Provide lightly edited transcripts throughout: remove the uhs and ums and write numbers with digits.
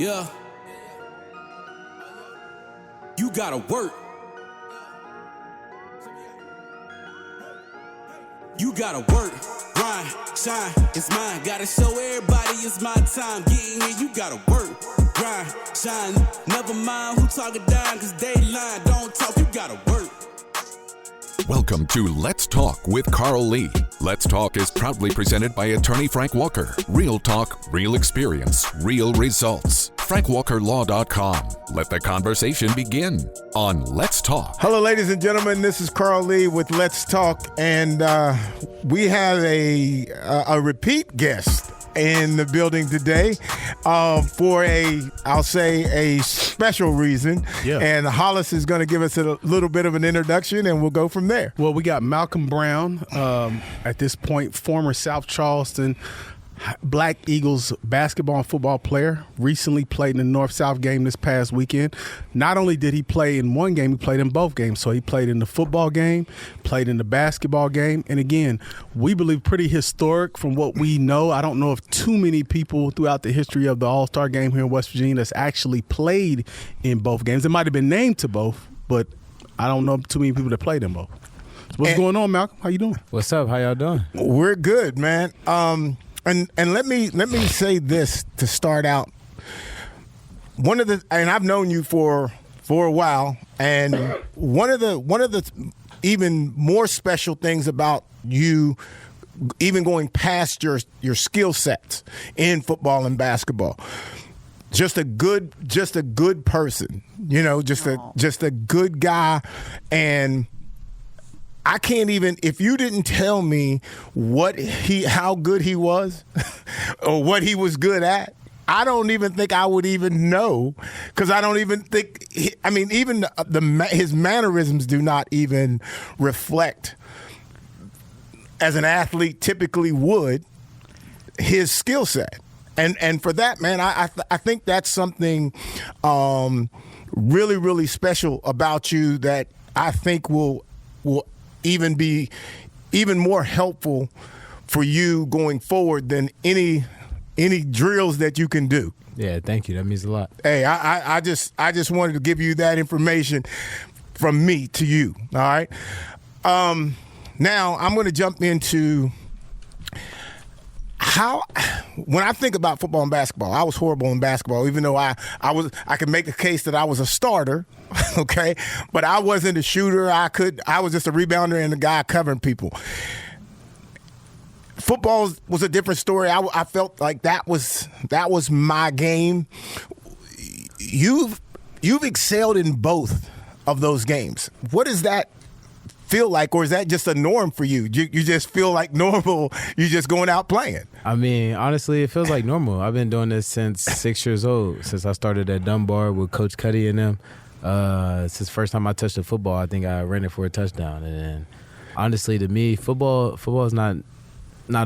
Yeah. You gotta work. You gotta work, grind, shine, it's mine. Gotta show everybody it's my time. Getting here, you gotta work, grind, shine. Never mind who talking down, cause they lying. Don't talk, you gotta work. Welcome to Let's Talk with Carl Lee. Let's Talk is proudly presented by attorney Frank Walker. Real talk, real experience, real results. FrankWalkerLaw.com. Let the conversation begin on Let's Talk. Hello, ladies and gentlemen. This is Carl Lee with Let's Talk, and we have a repeat guest in the building today for I'll say a special reason. Yeah. And Hollis is going to give us a little bit of an introduction, and we'll go from there. Well, we got Malcolm Brown, at this point, former South Charleston Black Eagles basketball and football player, recently played in the North-South game this past weekend. Not only did he play in one game, he played in both games. So he played in the football game, played in the basketball game. And again, we believe pretty historic from what we know. I don't know of too many people throughout the history of the All-Star game here in West Virginia that's actually played in both games. It might have been named to both, but I don't know too many people that played in both. So what's going on, Malcolm? How you doing? What's up? How y'all doing? We're good, man. And let me say this to start out. And I've known you for a while, and one of the even more special things about you, even going past your skill sets in football and basketball, just a good person, just a good guy. And I can't even, if you didn't tell me how good he was or what he was good at, I don't even think I would even know, because I don't even think, even his mannerisms do not even reflect, as an athlete typically would, his skill set. And for that, man, I think that's something really, really special about you that I think will even be even more helpful for you going forward than any drills that you can do. Yeah, thank you. That means a lot. Hey, I just wanted to give you that information from me to you. All right. Now I'm going to jump into when I think about football and basketball, I was horrible in basketball, even though I could make the case that I was a starter, okay? But I wasn't a shooter. I was just a rebounder and a guy covering people. Football was a different story. I felt like that was my game. You've excelled in both of those games. What does that feel like, or is that just a norm for you? You just feel like normal, you're just going out playing? I mean, honestly, it feels like normal. I've been doing this since 6 years old, since I started at Dunbar with Coach Cuddy and them. Since the first time I touched the football, I think I ran it for a touchdown. And then, honestly, to me, football is not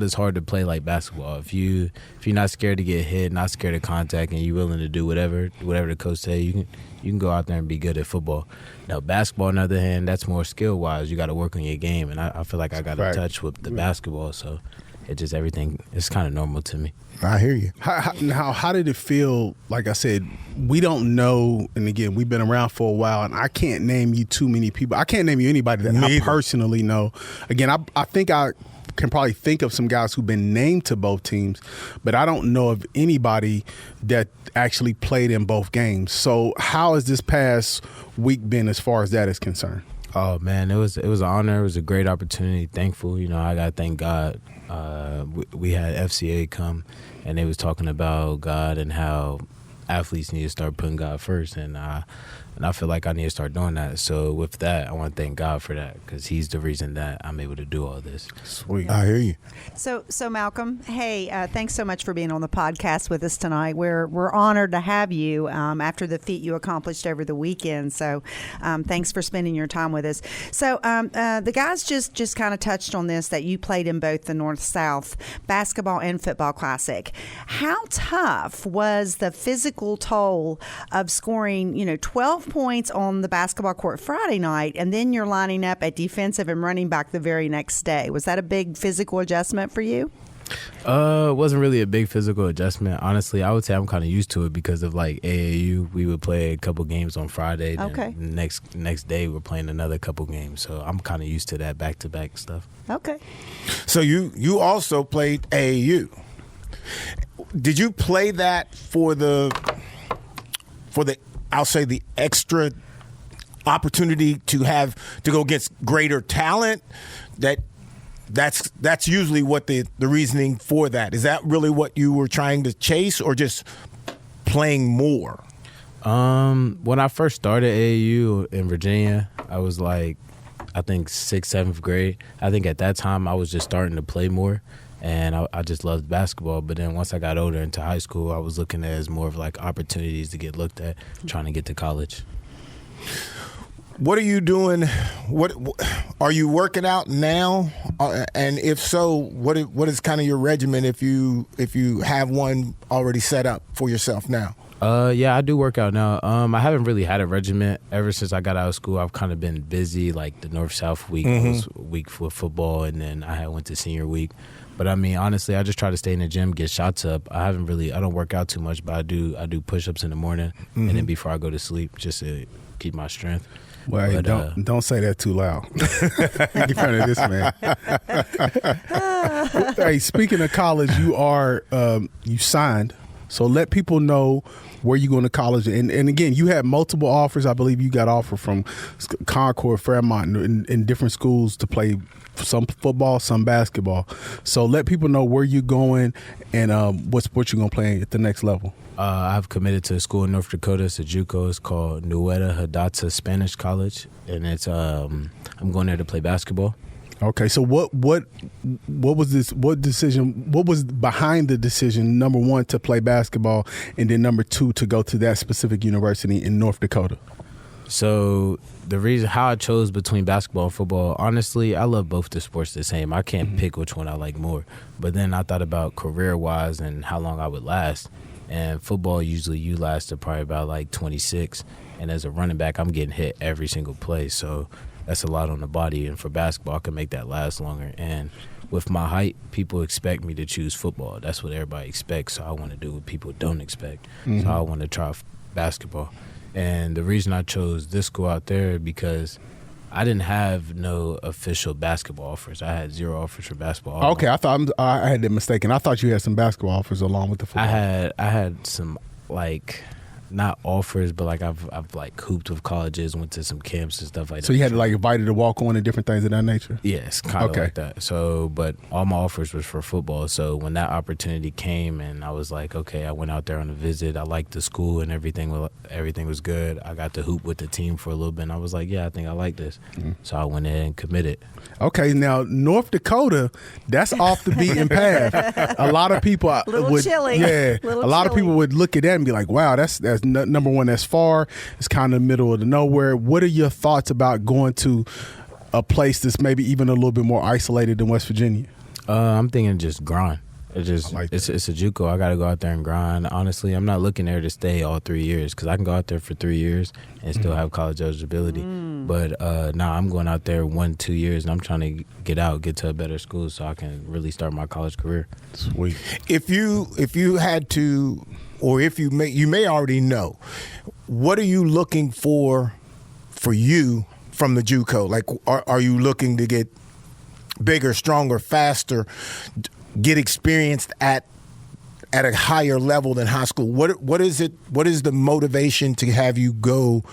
as hard to play like basketball. If you're not scared to get hit, not scared of contact, and you're willing to do whatever the coach says, you can go out there and be good at football. Now, basketball, on the other hand, that's more skill-wise. You got to work on your game, and I feel like I got a touch with the basketball, so everything is kind of normal to me. I hear you. How did it feel? Like I said, we don't know, and again, we've been around for a while, and I can't name you too many people. I can't name you anybody that I personally know. Again, I think I can probably think of some guys who've been named to both teams, but I don't know of anybody that actually played in both games. So how has this past week been as far as that is concerned? Oh, man, it was an honor. It was a great opportunity. Thankful. I got to thank God. We had FCA come, and they was talking about God and how athletes need to start putting God first, and I feel like I need to start doing that. So with that, I want to thank God for that, because he's the reason that I'm able to do all this. Sweet. I hear you. So Malcolm, hey, thanks so much for being on the podcast with us tonight. We're honored to have you after the feat you accomplished over the weekend. So thanks for spending your time with us. So the guys just kind of touched on this, that you played in both the North-South basketball and football classic. How tough was the physical toll of scoring, 12 points on the basketball court Friday night, and then you're lining up at defensive and running back the very next day? Was that a big physical adjustment for you? It wasn't really a big physical adjustment. Honestly, I would say I'm kind of used to it because of like AAU. We would play a couple games on Friday. Then Okay. Next day we're playing another couple games. So I'm kind of used to that back-to-back stuff. Okay. So you also played AAU. Did you play that for the I'll say the extra opportunity to go against greater talent? That's usually what the reasoning for that. Is that really what you were trying to chase, or just playing more? When I first started AAU in Virginia, I was like, I think 6th, 7th grade. I think at that time I was just starting to play more, and I just loved basketball. But then once I got older into high school, I was looking at it as more of like opportunities to get looked at, trying to get to college. What are you doing? What are you working out now? And if so, what is kind of your regimen if you have one already set up for yourself now? Yeah, I do work out now. I haven't really had a regimen ever since I got out of school. I've kind of been busy, like the North-South week was week for football, and then I went to senior week. But I mean, honestly, I just try to stay in the gym, get shots up. I don't work out too much, but I do push-ups in the morning, and then before I go to sleep, just to keep my strength. Well, hey, don't say that too loud in front of this man. Hey, speaking of college, you signed. So let people know where you're going to college. And again, you had multiple offers. I believe you got offer from Concord, Fairmont, in different schools to play some football, some basketball. So let people know where you're going and what sport you're going to play at the next level. I've committed to a school in North Dakota. It's a JUCO. It's called Nueva Hidatsa Spanish College, and it's I'm going there to play basketball. Okay, so what was this? What decision? What was behind the decision? Number one, to play basketball, and then number two, to go to that specific university in North Dakota. So the reason how I chose between basketball and football, honestly, I love both the sports the same. I can't pick which one I like more. But then I thought about career-wise and how long I would last. And football, usually you last to probably about like 26. And as a running back, I'm getting hit every single play. So that's a lot on the body. And for basketball, I can make that last longer. And with my height, people expect me to choose football. That's what everybody expects. So I want to do what people don't expect. So I want to try basketball. And the reason I chose this school out there because I didn't have no official basketball offers. I had 0 offers for basketball. Okay, I thought I had that mistaken. I thought you had some basketball offers along with the football. I had some like not offers, but like I've like hooped with colleges, went to some camps and stuff like that. So you had like invited to walk on and different things of that nature? Yes, kind of like that. So, but all my offers was for football. So when that opportunity came and I was like, okay, I went out there on a visit. I liked the school and everything was good. I got to hoop with the team for a little bit and I was like, yeah, I think I like this. So I went in and committed. Okay, now North Dakota, that's off the beaten path. A lot of people chilly. Yeah, a lot of people would look at that and be like, wow, that's number one, that's far. It's kind of the middle of the nowhere. What are your thoughts about going to a place that's maybe even a little bit more isolated than West Virginia? I'm thinking just grind. It's a JUCO. I got to go out there and grind. Honestly, I'm not looking there to stay all 3 years because I can go out there for 3 years and still have college eligibility. But now I'm going out there 1-2 years and I'm trying to get to a better school so I can really start my college career. Sweet. If you had to, or if you may already know, what are you looking for you from the JUCO? Like, are you looking to get bigger, stronger, faster, get experienced at a higher level than high school? What is it? What is the motivation to have you go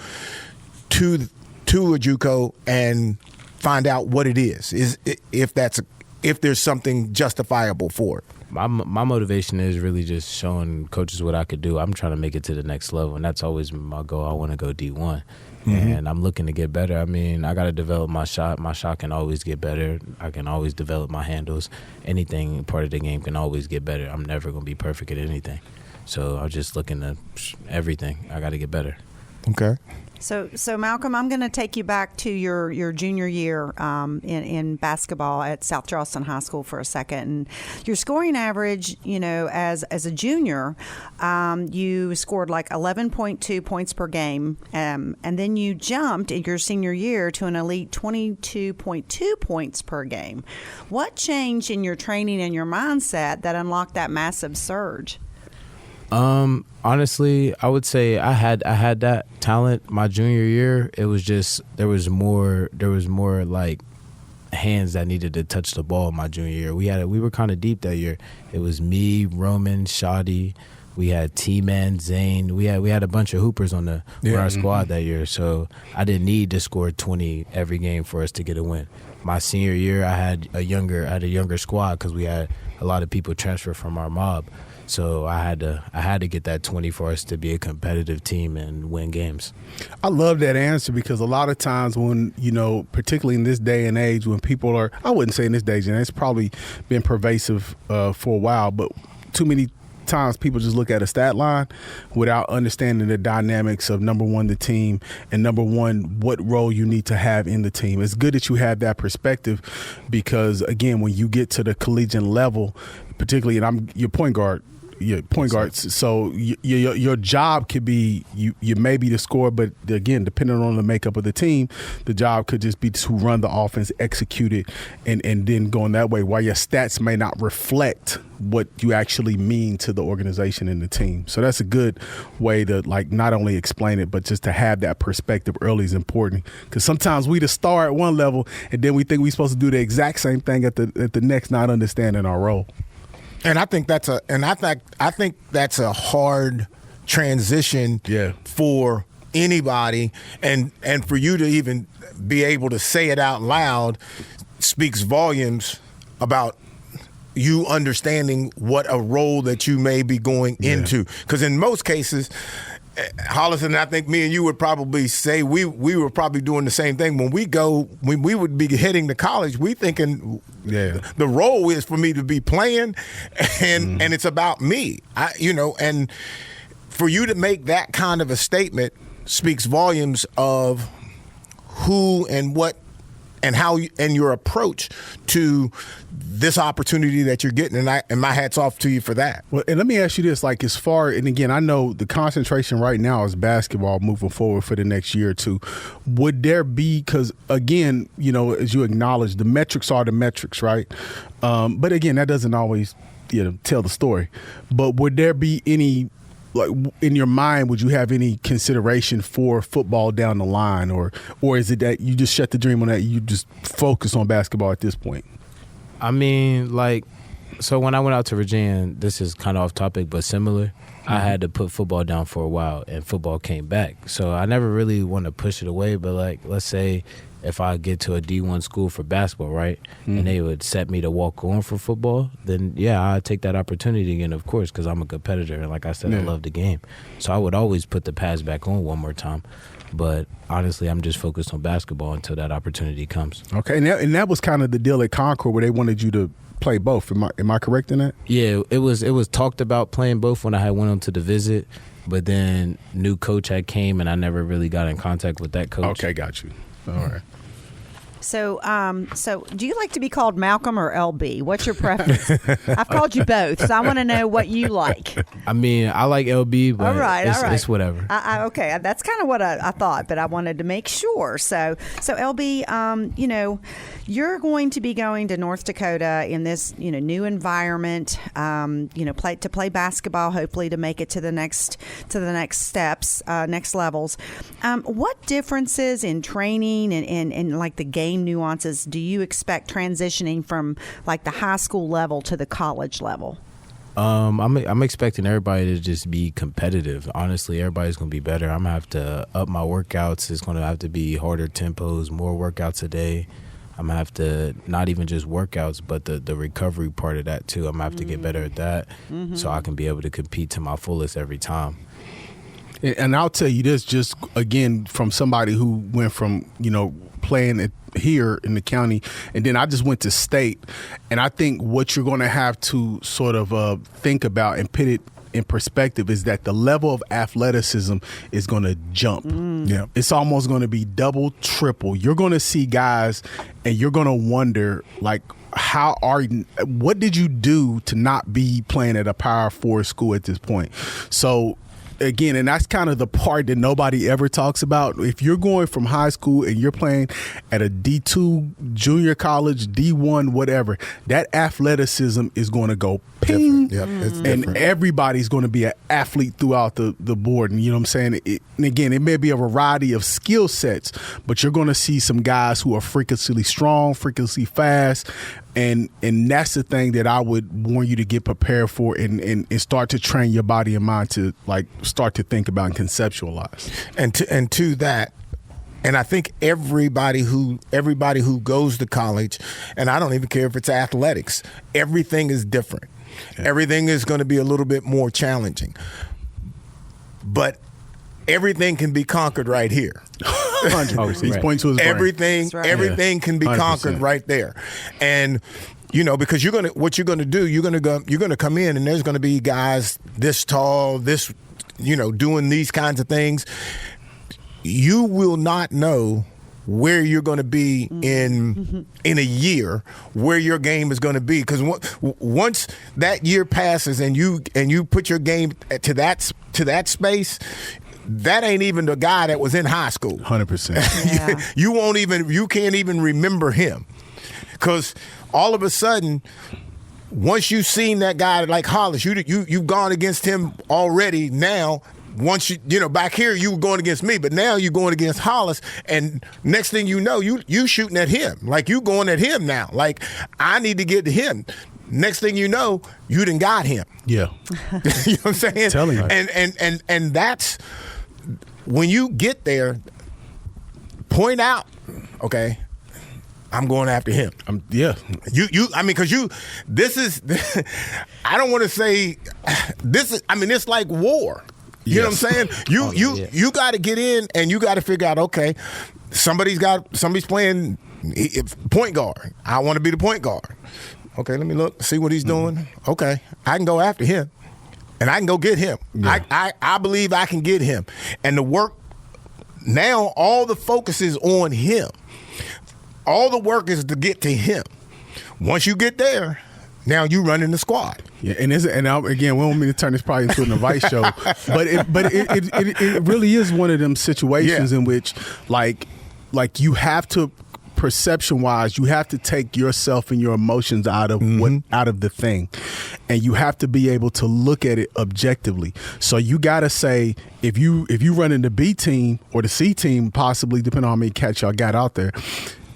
to a JUCO and find out what it is? If there's something justifiable for it? My motivation is really just showing coaches what I could do. I'm trying to make it to the next level, and that's always my goal. I want to go D1. And I'm looking to get better. I mean, I got to develop my shot. My shot can always get better. I can always develop my handles. Anything part of the game can always get better. I'm never going to be perfect at anything. So I'm just looking to everything. I got to get better. Okay. So Malcolm, I'm going to take you back to your junior year in basketball at South Charleston High School for a second. And your scoring average, as a junior, you scored like 11.2 points per game, and then you jumped in your senior year to an elite 22.2 points per game. What changed in your training and your mindset that unlocked that massive surge? Honestly, I would say I had that talent my junior year. It was just there was more like hands that needed to touch the ball my junior year. We were kind of deep that year. It was me, Roman, Shadi. We had T-Man, Zane. We had a bunch of hoopers on our squad that year. So I didn't need to score 20 every game for us to get a win. My senior year, I had a younger squad because we had a lot of people transfer from our mob. So I had to get that 20 for us to be a competitive team and win games. I love that answer because a lot of times when, particularly in this day and age when people are, I wouldn't say in this day and age, it's probably been pervasive for a while, but too many times people just look at a stat line without understanding the dynamics of, number one, the team, and number one, what role you need to have in the team. It's good that you have that perspective because, again, when you get to the collegiate level, particularly, and I'm your point guard, so your job could be you may be the scorer, but again, depending on the makeup of the team, the job could just be to run the offense, execute it, and then going that way, while your stats may not reflect what you actually mean to the organization and the team. So that's a good way to not only explain it, but just to have that perspective early is important, because sometimes we the star at one level and then we think we're supposed to do the exact same thing at the next, not understanding our role. And I think that's a hard transition for anybody, and for you to even be able to say it out loud speaks volumes about you understanding what a role that you may be going into. Because in most cases, Hollis, and I think me and you would probably say we were probably doing the same thing. When we would be heading to college, we thinking the role is for me to be playing, and it's about me. And for you to make that kind of a statement speaks volumes of who and what and how and your approach to this opportunity that you're getting, and my hat's off to you for that. Well, and let me ask you this: as far, and again, I know the concentration right now is basketball moving forward for the next year or two. Would there be, because again, as you acknowledge, the metrics are the metrics, right? But again, that doesn't always tell the story. But would there be any, in your mind, would you have any consideration for football down the line, or is it that you just shut the dream on that, you just focus on basketball at this point? I mean, so when I went out to Virginia, this is kind of off topic but similar, I had to put football down for a while, and football came back. So I never really want to push it away, but let's say if I get to a D1 school for basketball, right, and they would set me to walk on for football, then, I'd take that opportunity again, of course, because I'm a competitor. And like I said, I love the game. So I would always put the pads back on one more time. But honestly, I'm just focused on basketball until that opportunity comes. Okay, and that was kind of the deal at Concord where they wanted you to play both. Am I correct in that? Yeah, it was talked about playing both when I had went on to the visit, but then new coach had came, and I never really got in contact with that coach. Okay, got you. All right. So do you like to be called Malcolm or LB? What's your preference? I've called you both, so I want to know what you like. I mean, I like LB, but all right. It's whatever. Okay, that's kind of what I thought, but I wanted to make sure. So LB, you're going to be going to North Dakota in this, new environment, to play basketball, hopefully to make it to the next steps, next levels. What differences in training and like the game nuances do you expect transitioning from like the high school level to the college level? I'm expecting everybody to just be competitive. Honestly, everybody's going to be better. I'm going to have to up my workouts. It's going to have to be harder tempos, more workouts a day. I'm going to have to not even just workouts, but the recovery part of that too. I'm going to have to get better at that so I can be able to compete to my fullest every time. And I'll tell you this, just again, from somebody who went from, playing it here in the county, and then I just went to state, and I think what you're going to have to sort of think about and put it in perspective is that the level of athleticism is going to jump. Yeah. It's almost going to be double, triple. You're going to see guys and you're going to wonder, like, what did you do to not be playing at a Power 4 school at this point? So, again, and that's kind of the part that nobody ever talks about. If you're going from high school and you're playing at a D2, junior college, D1, whatever, that athleticism is going to go ping. Yep, it's and different. everybody's going to be an athlete throughout the board. And you know what I'm saying? And again, it may be a variety of skill sets, but you're going to see some guys who are freakishly strong, freakishly fast. And that's the thing that I would want you to get prepared for and start to train your body and mind to, like, start to think about and conceptualize. And to that, and I think everybody who goes to college, and I don't even care if it's athletics, everything is different. Yeah. Everything is going to be a little bit more challenging. But everything can be conquered right here. 100%. He's pointing to his brain. Everything can be 100%. conquered right there. And because you're gonna come in and there's gonna be guys this tall, this, doing these kinds of things. You will not know where you're going to be in a year, where your game is going to be, because once that year passes and you put your game to that space, that ain't even the guy that was in high school. 100%. Yeah. You can't even remember him, because all of a sudden, once you've seen that guy like Hollis, you've gone against him already. Now, once back here you were going against me, but now you're going against Hollis, and next thing you know, you shooting at him, like you going at him now. Like, I need to get to him. Next thing you know, you done got him. Yeah. You know what I'm saying? Telling you. And that's when you get there, point out, okay, I'm going after him. This is, I don't want to say this is, it's like war. You know what I'm saying? You got to get in and you got to figure out, okay, somebody's playing point guard. I want to be the point guard. Okay, let me look, see what he's doing. Okay, I can go after him, and I can go get him. Yeah. I believe I can get him. And the work, now all the focus is on him. All the work is to get to him. Once you get there, now you running the squad. Yeah, again, we don't mean to turn this probably into an advice show, but it really is one of them situations in which, like you have to, perception-wise, you have to take yourself and your emotions out of the thing, and you have to be able to look at it objectively. So you got to say, if you run in the B team or the C team, possibly depending on how many cats y'all got out there,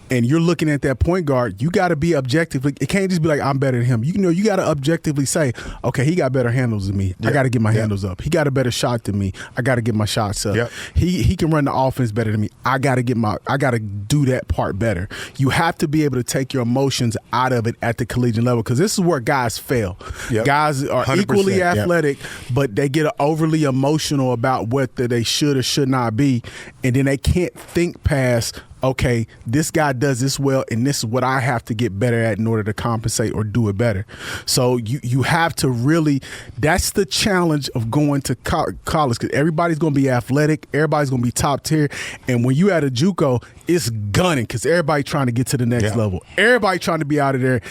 and you're looking at that point guard, you got to be objectively. It can't just be like, I'm better than him. You got to objectively say, okay, he got better handles than me. I got to get my handles up. He got a better shot than me. I got to get my shots up. Yep. He can run the offense better than me. I got to do that part better. You have to be able to take your emotions out of it at the collegiate level, because this is where guys fail. Yep. Guys are equally athletic, but they get overly emotional about whether they should or should not be, and then they can't think past, okay, this guy does this well, and this is what I have to get better at in order to compensate or do it better. So you have to really, that's the challenge of going to college, because everybody's going to be athletic, everybody's going to be top tier, and when you at a JUCO, it's gunning, because everybody trying to get to the next level. Everybody trying to be out of there.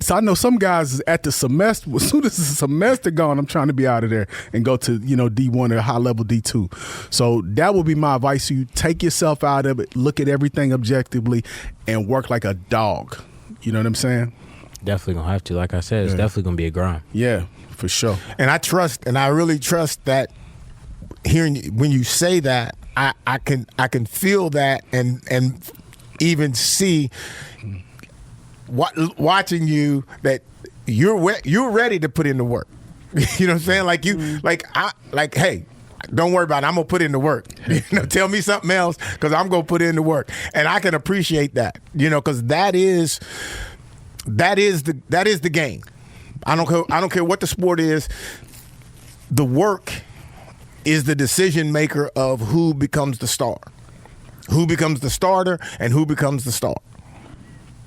So I know some guys is at the semester. As soon as the semester gone, I'm trying to be out of there and go to D1 or high level D2. So that would be my advice to you. Take yourself out of it. Look at everything objectively and work like a dog. You know what I'm saying? Definitely gonna have to. Like I said, it's definitely gonna be a grind. Yeah, for sure. And I really trust that. Hearing when you say that, I can feel that and even see. Watching you, that you're ready to put in the work. You know what I'm saying? Hey, don't worry about it. I'm gonna put in the work. Tell me something else, because I'm gonna put in the work, and I can appreciate that. Because that is the game. I don't care what the sport is. The work is the decision maker of who becomes the star, who becomes the starter, and who becomes the star.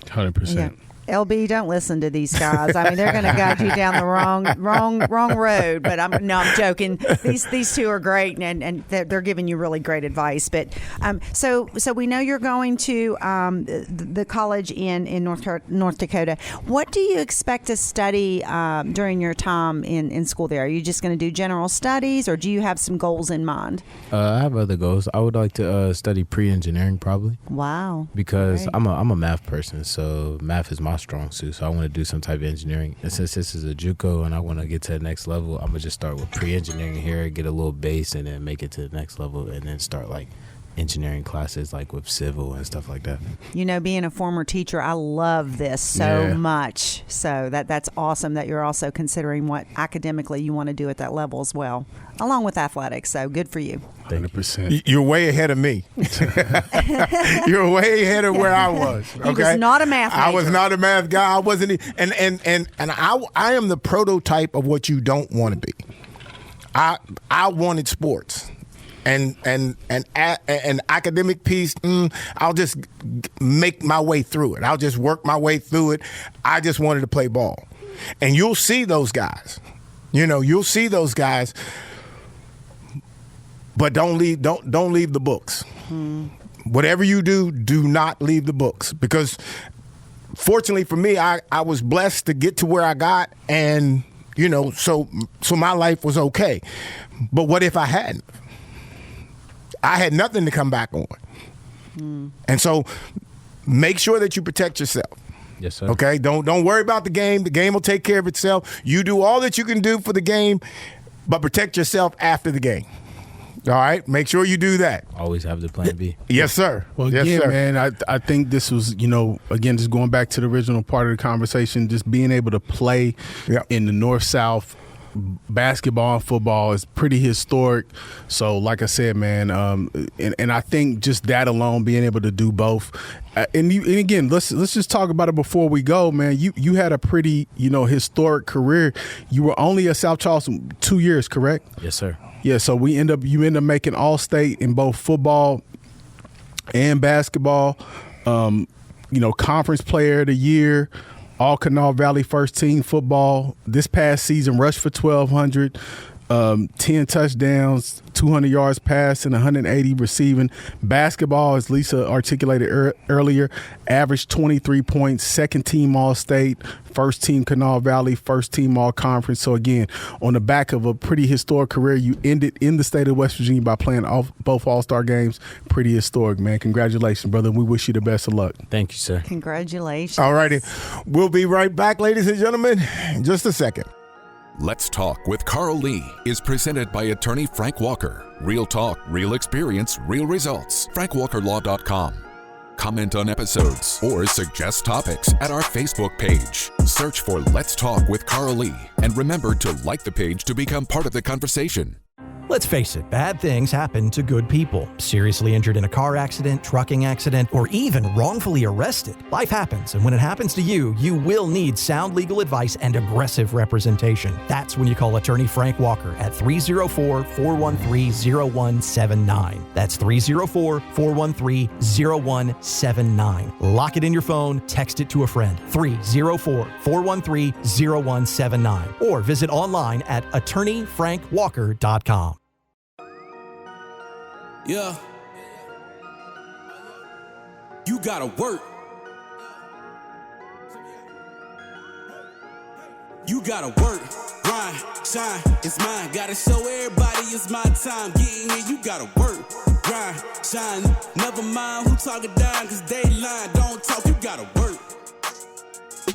100%. LB, don't listen to these guys. I mean, they're going to guide you down the wrong road. But I'm joking. These two are great, and they're giving you really great advice. But so we know you're going to the college in North Dakota. What do you expect to study during your time in school there? Are you just going to do general studies, or do you have some goals in mind? I have other goals. I would like to study pre-engineering probably. Wow. Because Great. I'm a math person, so math is my strong suit. So I want to do some type of engineering. And since this is a JUCO and I want to get to the next level, I'm gonna just start with pre-engineering here, get a little base, and then make it to the next level, and then start like engineering classes like with civil and stuff like that. You know, being a former teacher, I love this so much. So that's awesome that you're also considering what academically you want to do at that level as well, along with athletics. So good for you. 100%. You're way ahead of me. You're way ahead of where I was. Okay? He was not a math major. I was not a math guy. I wasn't. And I am the prototype of what you don't want to be. I wanted sports. And academic piece, I'll just make my way through it. I'll just work my way through it. I just wanted to play ball. And you'll see those guys. You'll see those guys. But don't leave the books. Whatever you do, do not leave the books. Because fortunately for me, I was blessed to get to where I got, and so my life was okay. But what if I hadn't? I had nothing to come back on. And so make sure that you protect yourself. Yes, sir. Okay? Don't worry about the game. The game will take care of itself. You do all that you can do for the game, but protect yourself after the game. All right? Make sure you do that. Always have the plan B. Yes, sir. Well, yes, again, sir. man, I think this was, again, just going back to the original part of the conversation, just being able to play in the North-South basketball and football is pretty historic. So, like I said, man, and I think just that alone, being able to do both. And again, let's just talk about it before we go, man. You had a pretty, historic career. You were only at South Charleston 2 years, correct? Yes, sir. Yeah, so you end up making All-State in both football and basketball. Conference Player of the Year, All Kanawha Valley First Team football. This past season, rushed for 1,200, 10 touchdowns, 200 yards passing, 180 receiving. Basketball, as Lisa articulated earlier, averaged 23 points, second team All-State, first team Kanawha Valley, first team All-Conference. So, again, on the back of a pretty historic career, you ended in the state of West Virginia by playing both All-Star games. Pretty historic, man. Congratulations, brother. We wish you the best of luck. Thank you, sir. Congratulations. All righty. We'll be right back, ladies and gentlemen, in just a second. Let's Talk with Carl Lee is presented by attorney Frank Walker. Real talk, real experience, real results. FrankWalkerLaw.com. Comment on episodes or suggest topics at our Facebook page. Search for Let's Talk with Carl Lee and remember to like the page to become part of the conversation. Let's face it, bad things happen to good people. Seriously injured in a car accident, trucking accident, or even wrongfully arrested. Life happens, and when it happens to you, you will need sound legal advice and aggressive representation. That's when you call attorney Frank Walker at 304-413-0179. That's 304-413-0179. Lock it in your phone, text it to a friend. 304-413-0179. Or visit online at attorneyfrankwalker.com. Yeah. You gotta work. You gotta work, grind, shine, it's mine. Gotta show everybody it's my time. Getting here, you gotta work, grind, shine. Never mind who talking down, cause they lying. Don't talk, you gotta work.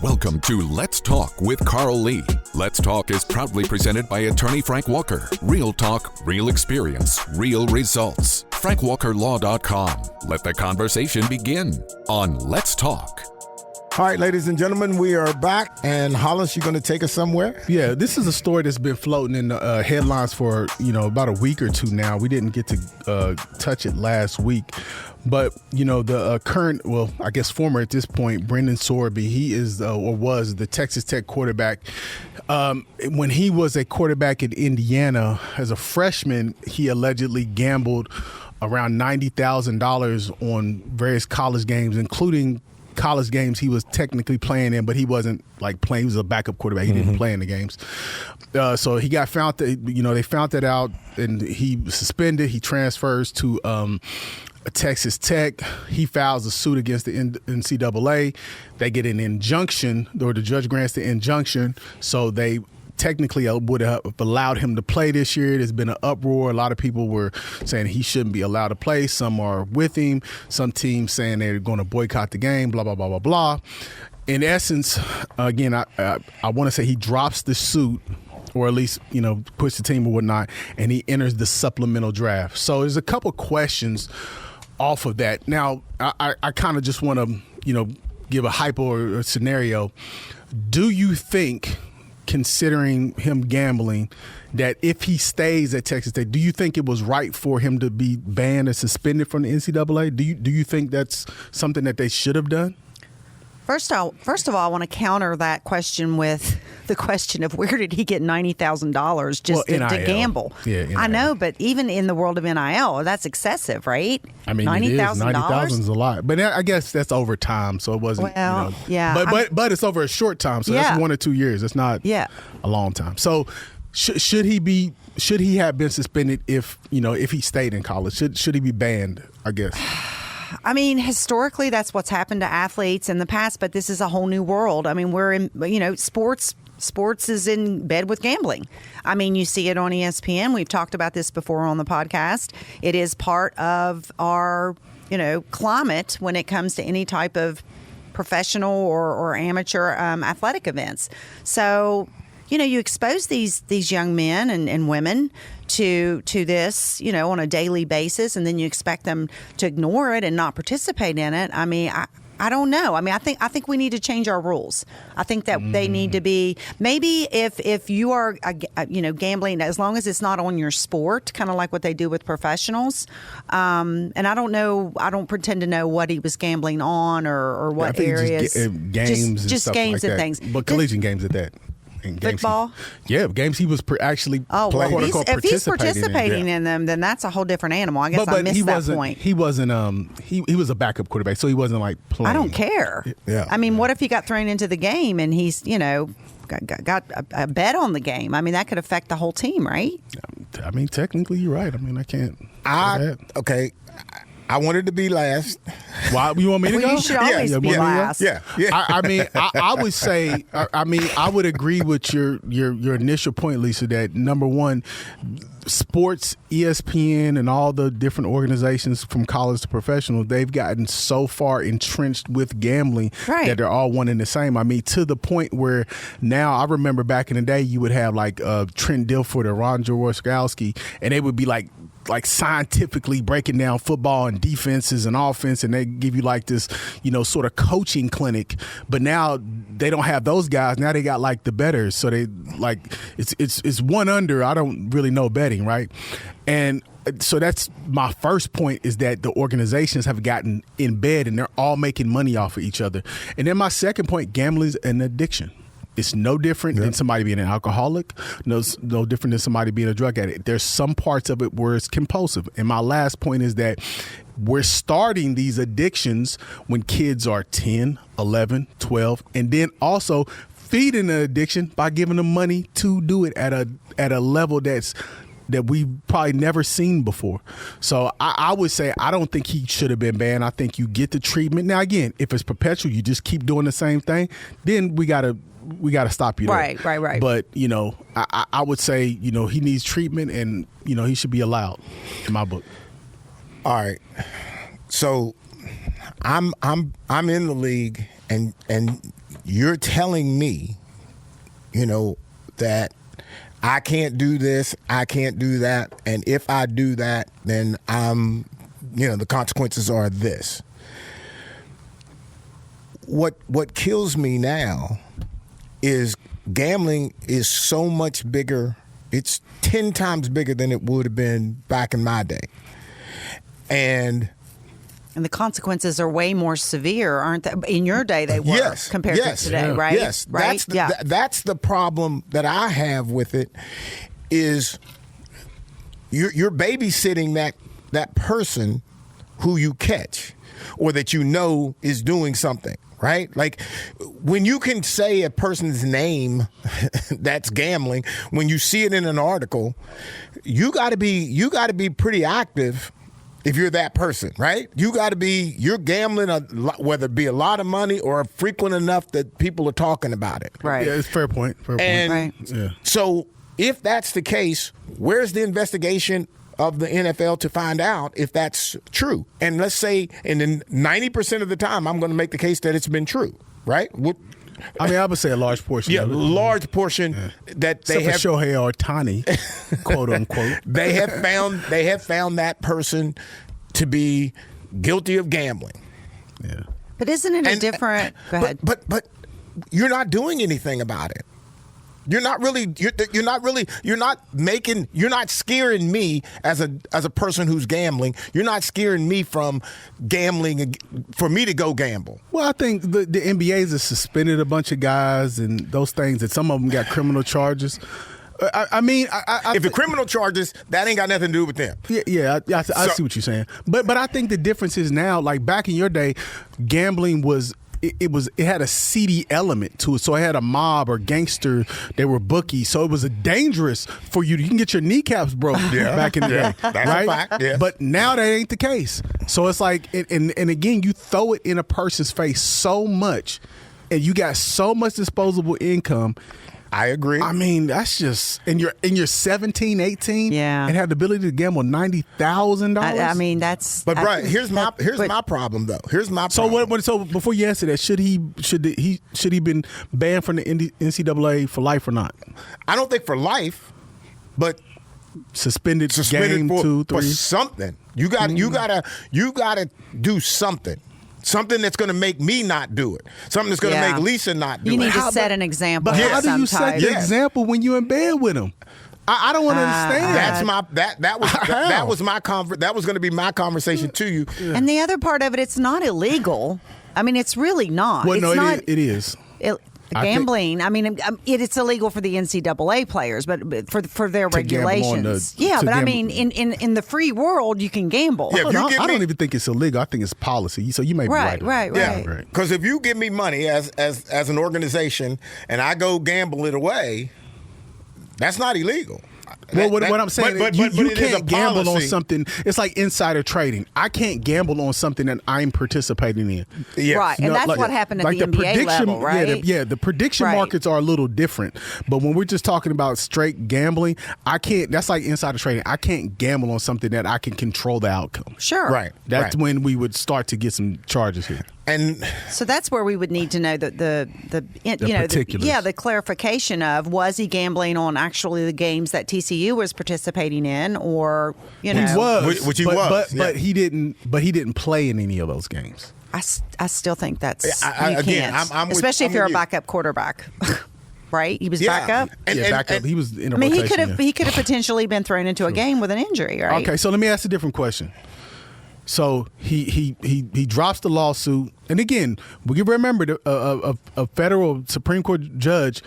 Welcome to Let's Talk with Carl Lee. Let's Talk is proudly presented by attorney Frank Walker. Real talk, real experience, real results. FrankWalkerLaw.com. Let the conversation begin on Let's Talk. All right, ladies and gentlemen, we are back. And Hollis, you going to take us somewhere? Yeah, this is a story that's been floating in the headlines for, about a week or two now. We didn't get to touch it last week. But, the current, former at this point, Brendan Sorsby, he is or was the Texas Tech quarterback. When he was a quarterback in Indiana as a freshman, he allegedly gambled around $90,000 on various college games, including college games he was technically playing in, but he wasn't like playing. He was a backup quarterback. He didn't play in the games. So he got found that, they found that out, and he was suspended. He transfers to Texas Tech. He files a suit against the NCAA. They get an injunction, or the judge grants the injunction, so they technically would have allowed him to play this year. There's been an uproar. A lot of people were saying he shouldn't be allowed to play. Some are with him. Some teams saying they're going to boycott the game, blah, blah, blah, blah, blah. In essence, again, I want to say he drops the suit, or at least, puts the team or whatnot, and he enters the supplemental draft. So there's a couple questions off of that. Now, I kind of just want to, give a hypo or a scenario. Do you think, considering him gambling, that if he stays at Texas State, do you think it was right for him to be banned and suspended from the NCAA? Do you think that's something that they should have done? First of all, I want to counter that question with the question of where did he get $90,000 just to gamble? Yeah, NIL. I know, but even in the world of NIL, that's excessive, right? I mean, $90,000 is a lot, but I guess that's over time, so it wasn't. Well, yeah, but it's over a short time, so that's 1 or 2 years. It's not a long time. So should he have been suspended if he stayed in college? Should he be banned? I guess. I mean, historically, that's what's happened to athletes in the past, but this is a whole new world. I mean, we're in, sports is in bed with gambling. I mean, you see it on ESPN. We've talked about this before on the podcast. It is part of our, climate when it comes to any type of professional or amateur athletic events. So, you expose these young men and women to this, on a daily basis, and then you expect them to ignore it and not participate in it. I mean, I don't know. I mean, I think we need to change our rules. I think that they need to be, maybe if you are gambling, as long as it's not on your sport, kind of like what they do with professionals. And I don't know. I don't pretend to know what he was gambling on or what areas. Games, just and games like and that. things. But collegiate games at that. Football? Games he was actually playing. If he's participating in them, then that's a whole different animal. I guess I missed that point. He wasn't. He was a backup quarterback, so he wasn't like playing. I don't care. Yeah. I mean, what if he got thrown into the game and he's got a bet on the game? I mean, that could affect the whole team, right? I mean, technically, you're right. I mean, I can't. Okay. I wanted to be last. Why you want me to go? You should always be last. Yeah. I mean, I would say. I would agree with your initial point, Lisa. That number one, sports, ESPN, and all the different organizations from college to professional, they've gotten so far entrenched with gambling that they're all one and the same. I mean, to the point where now, I remember back in the day, you would have like Trent Dilford or Ron Jaworski, and they would be like scientifically breaking down football and defenses and offense, and they give you like this, sort of coaching clinic. But now they don't have those guys. Now they got like the bettors. So they like it's one under. I don't really know betting, right? And so that's my first point, is that the organizations have gotten in bed and they're all making money off of each other. And then my second point, gambling is an addiction. It's no different than somebody being an alcoholic, no different than somebody being a drug addict. There's some parts of it where it's compulsive. And my last point is that we're starting these addictions when kids are 10, 11, 12, and then also feeding the addiction by giving them money to do it at a level that we've probably never seen before. So I would say I don't think he should have been banned. I think you get the treatment. Now, again, if it's perpetual, you just keep doing the same thing, then we got to stop you there. Right. But, I would say, he needs treatment, and, he should be allowed in my book. All right. So I'm in the league, and you're telling me, that I can't do this, I can't do that, and if I do that, then the consequences are this. What kills me now is gambling is so much bigger. It's 10 times bigger than it would have been back in my day. And the consequences are way more severe, aren't they? In your day, they were compared to today, right? Yes, right. That's the problem that I have with it. Is you're babysitting that person who you catch. or that you know is doing something, right? Like when you can say a person's name that's gambling, when you see it in an article, you got to be pretty active. If you're that person, right? You're gambling, whether it be a lot of money or frequent enough that people are talking about it. Right. Yeah, it's fair point. And so if that's the case, where's the investigation of the NFL to find out if that's true? And let's say, and then 90% of the time, I'm going to make the case that it's been true, right? I mean, I would say a large portion. Yeah, of it. large portion that they have. Except for Shohei Otani, quote unquote. They have found that person to be guilty of gambling. Yeah. But isn't it a different? Go ahead. But you're not doing anything about it. You're not scaring me as a person who's gambling. You're not scaring me from gambling for me to go gamble. Well, I think the NBA has suspended a bunch of guys and those things, and some of them got criminal charges. I mean, if the criminal charges, that ain't got nothing to do with them. Yeah, I see what you're saying. But I think the difference is now, like back in your day, gambling was. It had a seedy element to it, so it had a mob or gangster. They were bookies, so it was dangerous for you. You can get your kneecaps broke back in the day, that's right? a fact. Yes. But now that ain't the case. So it's like, and again, you throw it in a person's face so much, and you got so much disposable income. I agree. I mean, that's just and you're 17, 18, and have the ability to gamble $90,000. I mean, that's. But Brian, here's my problem though. Here's my problem. So before you answer that, should he been banned from the NCAA for life or not? I don't think for life, but suspended game for, 2, 3 for something. You gotta do something. Something that's going to make me not do it. Something that's going to make Lisa not do it. You need to set an example. But how do you set the example when you're in bed with him? I don't understand. That was going to be my conversation to you. And the other part of it, it's not illegal. I mean, it's really not. Well, it's no, it is. Gambling. I mean, it's illegal for the NCAA players, but for their regulations. But I mean, in the free world, you can gamble. Yeah, I don't even think it's illegal. I think it's policy. So you may be right. Right. Because if you give me money as an organization and I go gamble it away, that's not illegal. Well, what I'm saying is you can't gamble on something. It's like insider trading. I can't gamble on something that I'm participating in. Yes. Right, and that's what happened at the NBA level, right? The prediction markets are a little different. But when we're just talking about straight gambling, I can't. That's like insider trading. I can't gamble on something that I can control the outcome. Sure. Right. That's when we would start to get some charges here. And so that's where we would need to know the particulars. The clarification of, was he gambling on actually the games that TCU was participating in, or he was, which he was, but he didn't. But he didn't play in any of those games. I still think that's again. Can't. Especially if you're a backup quarterback. Right, he was backup. Backup. He was in a rotation. He could have potentially been thrown into a game with an injury. Right. Okay, so let me ask a different question. So he drops the lawsuit, and again, we can remember a federal Supreme Court judge.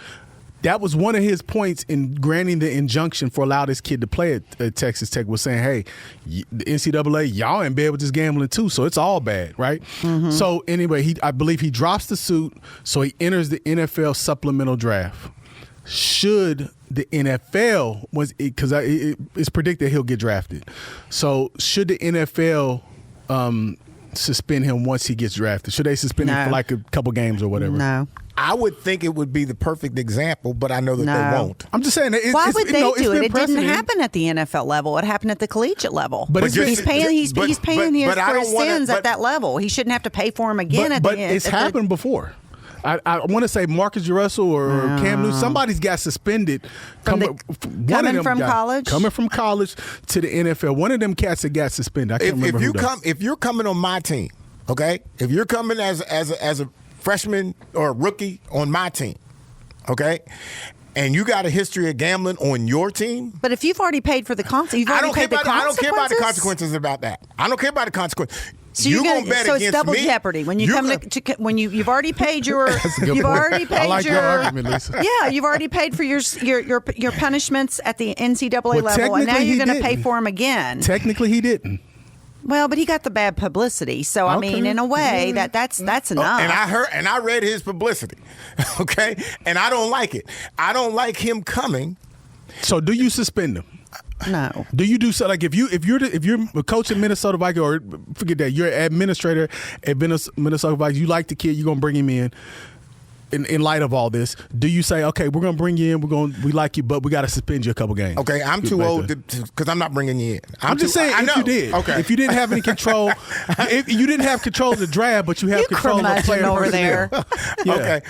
That was one of his points in granting the injunction for allowing this kid to play at Texas Tech, was saying, hey, the NCAA, y'all in bed with this gambling too, so it's all bad, right? Mm-hmm. So anyway, I believe he drops the suit, so he enters the NFL supplemental draft. Should the NFL, because it's predicted he'll get drafted, so should the NFL suspend him once he gets drafted? Should they suspend him for like a couple games or whatever? No. I would think it would be the perfect example, but I know that they won't. I'm just saying. Why would they do it? It didn't happen at the NFL level. It happened at the collegiate level. But he's paying for his sins at that level. He shouldn't have to pay for him again at the end. But it's happened before. I want to say Marcus Russell or Cam Newton. Somebody's got suspended coming from college to the NFL. One of them cats that got suspended. I can't remember who. If you're coming on my team, okay, if you're coming as a freshman or a rookie on my team, okay, and you got a history of gambling on your team. But if you've already paid for the consequences, I don't care about the consequences about that. I don't care about the consequences. So you're gonna bet against me. So it's double jeopardy when you when you've already paid your you've already paid I like your argument, Lisa. Yeah, you've already paid for your punishments at the NCAA level, and now you're going to pay for them again. Technically, he didn't. Well, but he got the bad publicity, so I mean, in a way, that's enough. And I read his publicity, okay, and I don't like it. I don't like him coming. So, do you suspend him? No. Do you do so? Like if you're a coach at Minnesota Vikings, or forget that, you're an administrator at Minnesota Vikings, you like the kid, you're gonna bring him in light of all this. Do you say, okay, we're gonna bring you in, we like you, but we got to suspend you a couple games? Okay, I'm too old because I'm not bringing you in. I'm just saying, if you did, okay, if you didn't have any control, if you didn't have control of the draft, but you have control of the player over there. Okay.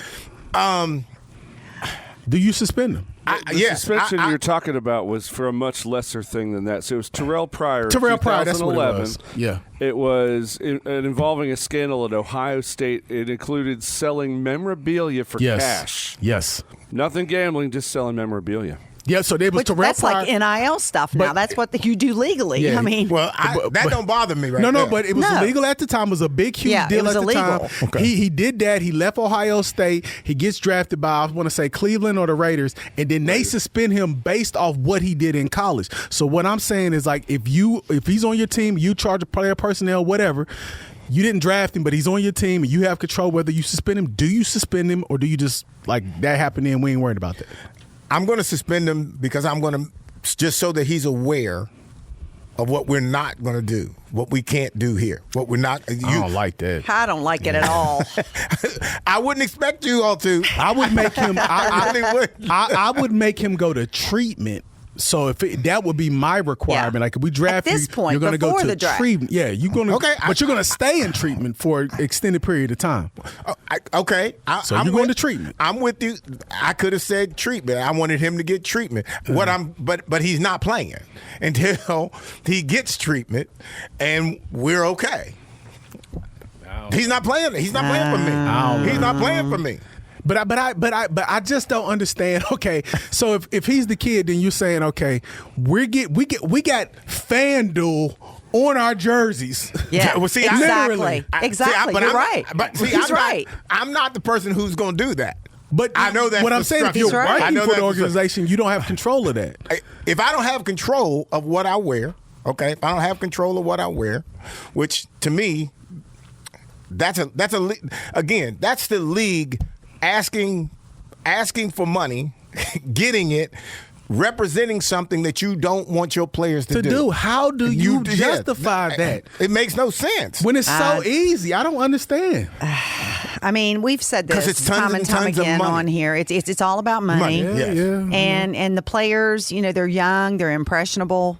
Do you suspend him? The suspension you're talking about was for a much lesser thing than that. So it was Terrell Pryor. Terrell Pryor, that's what it was. Yeah. It was involving a scandal at Ohio State. It included selling memorabilia for cash. Yes. Nothing gambling, just selling memorabilia. Yeah, so there was Terrell That's Pryor. like NIL stuff now. That's what you do legally. Yeah. I mean, that don't bother me right now. No, but it was illegal at the time. It was a big, huge deal at the time. Okay. He did that. He left Ohio State. He gets drafted by, I want to say, Cleveland or the Raiders, and then they suspend him based off what he did in college. So what I'm saying is, like, if he's on your team, you charge a player personnel, whatever. You didn't draft him, but he's on your team, and you have control whether you suspend him. Do you suspend him, or do you just, like, that happened and we ain't worried about that? I'm going to suspend him because I'm going to just so that he's aware of what we're not going to do, what we can't do here, what we're not. I don't like that. I don't like it at all. I wouldn't expect you all to. I would make him. I really would. I would make him go to treatment. So that would be my requirement. Like if we draft at this point, you're going to go to the draft. treatment. Yeah, you're going to. Okay, but you're going to stay in treatment for an extended period of time. Okay, I'm going to treatment. I'm with you. I could have said treatment. I wanted him to get treatment. But he's not playing until he gets treatment, and we're okay. He's not playing. He's not playing for me. He's not playing for me. But I just don't understand. Okay, so if he's the kid, then you're saying, okay, we got FanDuel on our jerseys. Yeah, well, see, exactly. You're right. But see, he's right. I'm not the person who's going to do that. But I know that. What I'm saying, if you're working for the organization, you don't have control of that. If I don't have control of what I wear, okay, if I don't have control of what I wear, which to me, that's the league. Asking for money, getting it, representing something that you don't want your players to do. How do you justify that? It makes no sense. When it's so easy. I don't understand. I mean, we've said this it's tons time and time again on here. It's all about money. And the players, they're young, they're impressionable.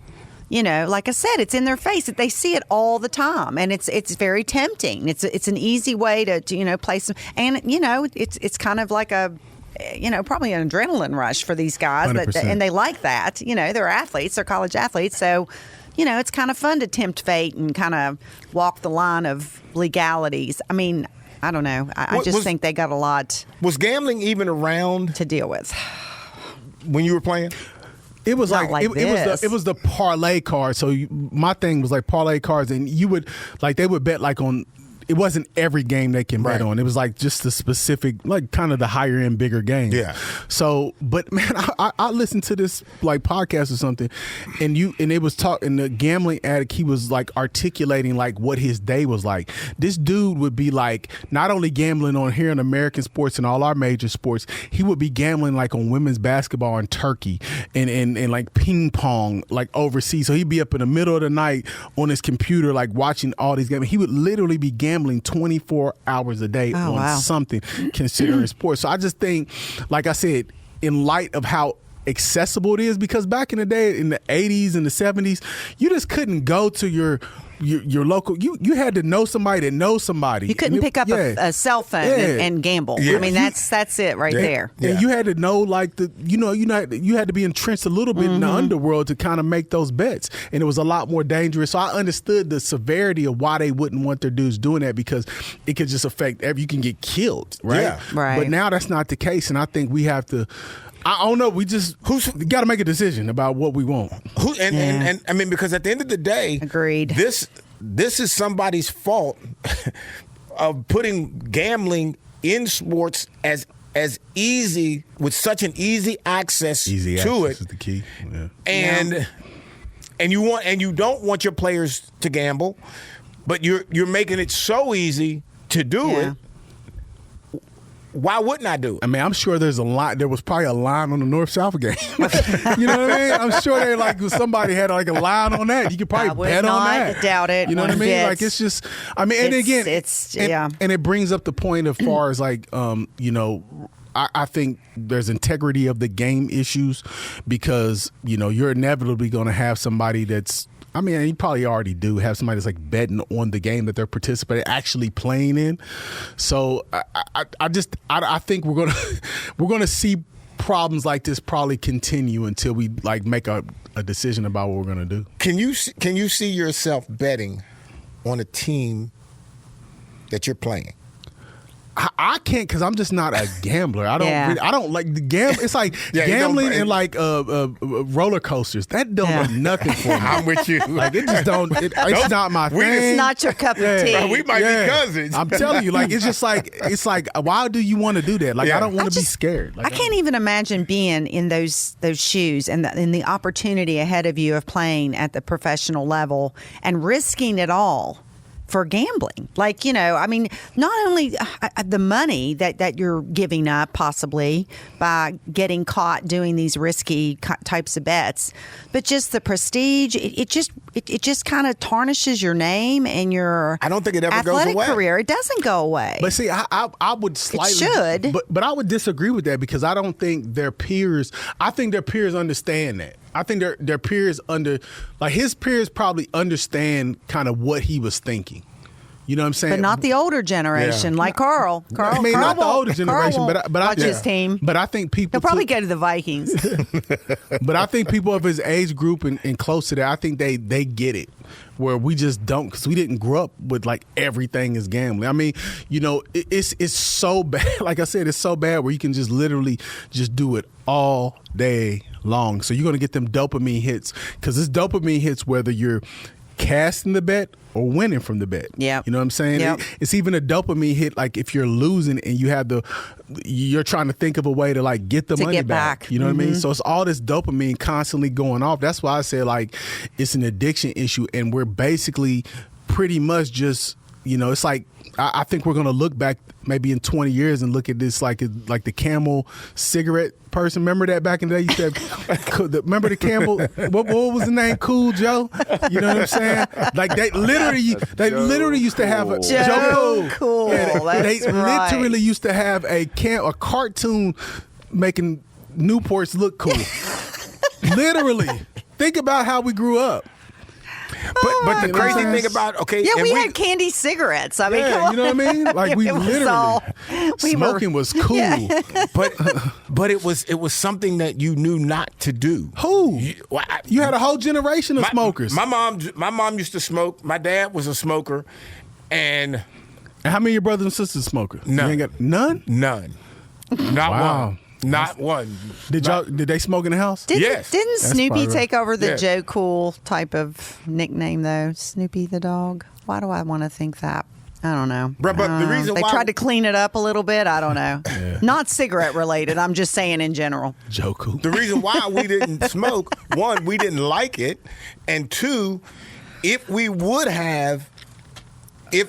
Like I said, it's in their face. They see it all the time, and it's very tempting. It's an easy way to play some, and it's kind of like a, probably an adrenaline rush for these guys, and they like that. They're athletes, they're college athletes, so it's kind of fun to tempt fate and kind of walk the line of legalities. I mean, I don't know. I just think they got a lot. Was gambling even around to deal with when you were playing? It was it was the parlay card. So my thing was like parlay cards, and you would they would bet like on. It wasn't every game they can bet on. It was like just the specific, like kind of the higher end, bigger games. Yeah. So, but man, I listened to this like podcast or something, and it was and the gambling addict, he was like articulating like what his day was like. This dude would be like not only gambling on here in American sports and all our major sports, he would be gambling like on women's basketball in Turkey and like ping pong like overseas. So he'd be up in the middle of the night on his computer like watching all these games. He would literally be gambling 24 hours a day on something considering sports. So I just think, like I said, in light of how accessible it is, because back in the day, in the 80s and the 70s, you just couldn't go to your local. You had to know somebody that knows somebody. You couldn't pick up a cell phone and gamble. Yeah. I mean, that's it right there. Yeah. And you had to know like you had to be entrenched a little bit in the underworld to kind of make those bets, and it was a lot more dangerous. So I understood the severity of why they wouldn't want their dudes doing that, because it could just affect you can get killed, right? Yeah. Right. But now that's not the case, and I think we have to. I don't know. We got to make a decision about what we want. And I mean, because at the end of the day, agreed. This is somebody's fault of putting gambling in sports as easy, with such an easy access to it. Is the key. Yeah. And and you don't want your players to gamble, but you're making it so easy to do it. Why wouldn't I do it? I mean, I'm sure there was probably a line on the North-South game. You know what I mean? I'm sure somebody had like a line on that. You could probably bet on that. I doubt it. You know what I mean? Like, it's just, I mean, and again, and it brings up the point as far as like, you know, I think there's integrity of the game issues because, you know, you're inevitably going to have somebody that's, I mean, you probably already do have somebody that's like betting on the game that they're participating, actually playing in. So I think we're gonna see problems like this probably continue until we like make a decision about what we're gonna do. Can you see yourself betting on a team that you're playing? I can't because I'm just not a gambler. I don't like the gamble. It's like gambling and like roller coasters. That don't do nothing for me. I'm with you. Like it just don't. It's not my thing. It's not your cup of tea. Bro, we might be cousins. I'm telling you, like it's like why do you want to do that? Like I don't want to be scared. Like, I can't even imagine being in those shoes and the opportunity ahead of you of playing at the professional level and risking it all for gambling. Like, you know, I mean, not only the money that you're giving up possibly by getting caught doing these risky types of bets, but just the prestige. It just kind of tarnishes your name and your I don't think it ever goes athletic away. career. It doesn't go away. But see, I would slightly It should. but I would disagree with that because I don't think their peers. I think their peers understand that. I think their peers his peers probably understand kind of what he was thinking. You know what I'm saying? But not the older generation, like Carl. I mean, not the older generation, but watch his team. But I think people He'll probably go to the Vikings. But I think people of his age group and close to that, I think they get it. Where we just don't, because we didn't grow up with like everything is gambling. I mean, you know, it's so bad. Like I said, it's so bad where you can just literally just do it all day long. So you're gonna get them dopamine hits because it's dopamine hits whether you're casting the bet or winning from the bet. Yeah. You know what I'm saying? Yep. It's even a dopamine hit like if you're losing and you're trying to think of a way to like get the money back. You know what I mean? So it's all this dopamine constantly going off. That's why I say like it's an addiction issue and we're basically pretty much just, you know, it's like I think we're going to look back maybe in 20 years and look at this like the Camel cigarette person. Remember that back in the day? You said, remember the Camel? What was the name? Cool Joe? You know what I'm saying? Like they literally used to have a Joe Cool. Yeah, they right. literally used to have a cartoon making Newports look cool. Literally. Think about how we grew up. But the crazy thing about we had candy cigarettes. I mean, come on. You know what I mean? Like we literally smoking was cool. Yeah. But it was something that you knew not to do. Who? You had a whole generation of smokers. My mom used to smoke. My dad was a smoker, and how many of your brothers and sisters smoker? None. You ain't got none. Not wow. one. Not one. Did they smoke in the house? Yes. Didn't Snoopy take over the Yeah. Joe Cool type of nickname though? Snoopy the dog. Why do I want to think that? I don't know. But the reason they why tried to clean it up a little bit. I don't know. Not cigarette related. I'm just saying in general. Joe Cool. The reason why we didn't smoke, one, we didn't like it, and two, if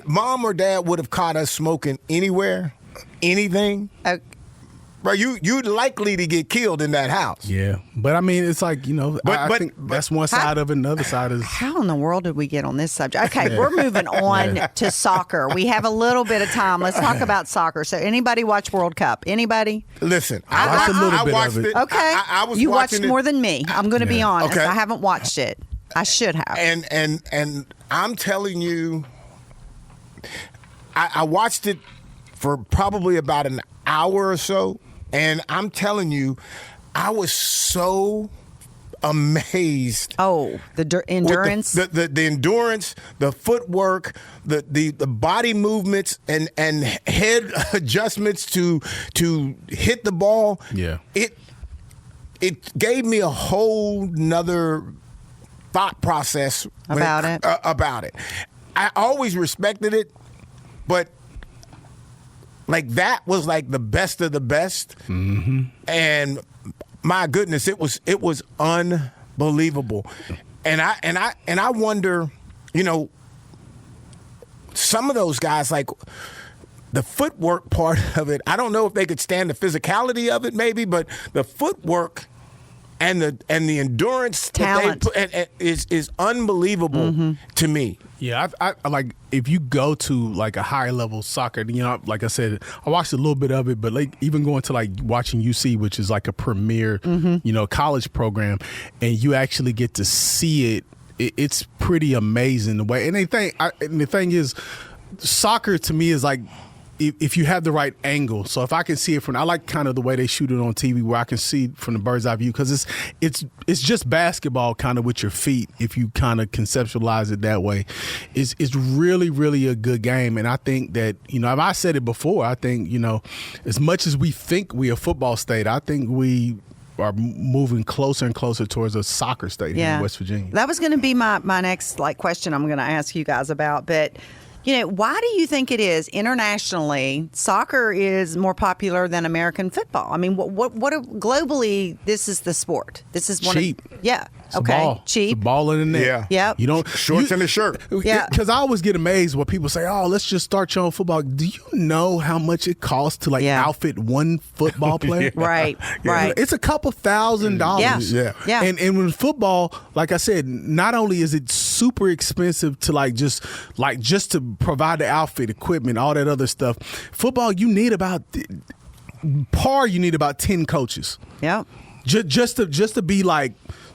mom or dad would have caught us smoking anywhere, anything. Bro, you're likely to get killed in that house. Yeah, but I mean, it's like, you know, I think that's one side of it. Another side is how in the world did we get on this subject? Okay, we're moving on to soccer. We have a little bit of time. Let's talk about soccer. So, anybody watch World Cup? Anybody? Listen, I watched it. Okay, I was you watched watching more than me. I'm going to be honest. Okay. I haven't watched it. I should have. And I'm telling you, I watched it for probably about an hour or so. And I'm telling you, I was so amazed. Oh, the endurance, the endurance, the footwork, the body movements, and head adjustments to hit the ball. Yeah, it gave me a whole nother thought process about it. I always respected it, but. Like that was like the best of the best, and my goodness, it was unbelievable. And I wonder, some of those guys, like the footwork part of it, I don't know if they could stand the physicality of it, maybe, but the footwork and the endurance talent that they put is unbelievable to me. Yeah, I like if you go to like a higher level soccer, like I said, I watched a little bit of it, but like even going to like watching UC, which is like a premier, college program, and you actually get to see it. It's pretty amazing the way. And the thing is, soccer to me is like, if you have the right angle. So if I can see it I like kind of the way they shoot it on TV where I can see from the bird's eye view, because it's just basketball kind of with your feet if you kind of conceptualize it that way. It's really, really a good game. And I think that, I said it before, I think, as much as we think we're a football state, I think we are moving closer and closer towards a soccer state here in West Virginia. That was going to be my next question I'm going to ask you guys about, but why do you think it is internationally soccer is more popular than American football? I mean, what globally, this is the sport. This is one cheap. It's okay. A ball. Cheap. It's a ball in the net. Yeah. Yep. You don't shorts and a shirt. Yeah. Because I always get amazed when people say, "Oh, let's just start your own football." Do you know how much it costs to outfit one football player? Right. Right. It's a couple $1,000s. Yeah. And with football, like I said, not only is it super expensive to just to provide the outfit, equipment, all that other stuff. Football, you need about 10 coaches. Yeah. Just to be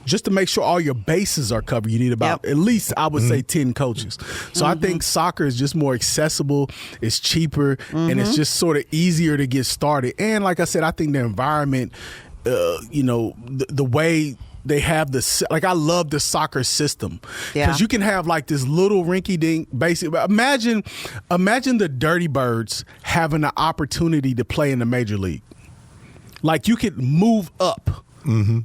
just to make sure all your bases are covered, you need about at least, I would say, 10 coaches. So I think soccer is just more accessible, it's cheaper, and it's just sort of easier to get started. And like I said, I think the environment, the way they have I love the soccer system because you can have like this little rinky-dink basic. Imagine the Dirty Birds having the opportunity to play in the major league. Like you could move up.